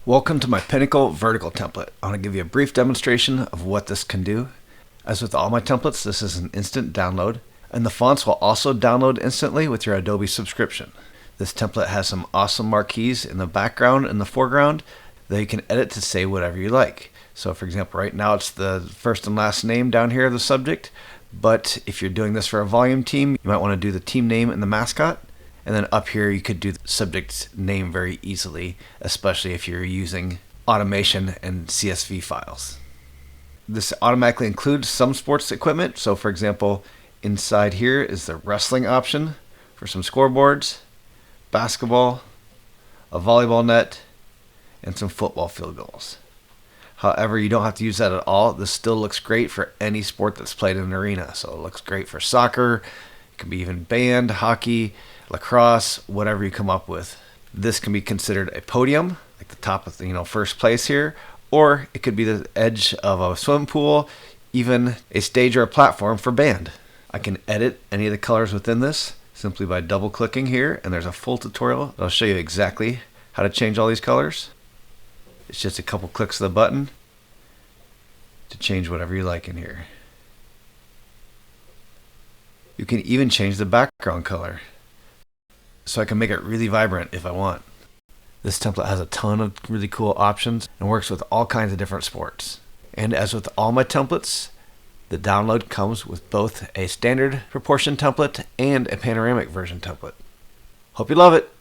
Welcome to my Pinnacle vertical template. I want to give you a brief demonstration of what this can do. As with all my templates, this is an instant download, and the fonts will also download instantly with your Adobe subscription. This template has some awesome marquees in the background and the foreground that you can edit to say whatever you like. So for example, right now it's the first and last name down here of the subject, but if you're doing this for a volume team, you might want to do the team name and the mascot. And then up here, you could do the subject name very easily, especially if you're using automation and CSV files. This automatically includes some sports equipment. So for example, inside here is the wrestling option for some scoreboards, basketball, a volleyball net, and some football field goals. However, you don't have to use that at all. This still looks great for any sport that's played in an arena. So it looks great for soccer. It can be even band, hockey, lacrosse, whatever you come up with. This can be considered a podium, like the top of the first place here, or it could be the edge of a swimming pool, even a stage or a platform for band. I can edit any of the colors within this simply by double clicking here, and there's a full tutorial that'll show you exactly how to change all these colors. It's just a couple clicks of the button to change whatever you like in here. You can even change the background color, so I can make it really vibrant if I want. This template has a ton of really cool options and works with all kinds of different sports. And as with all my templates, the download comes with both a standard proportion template and a panoramic version template. Hope you love it!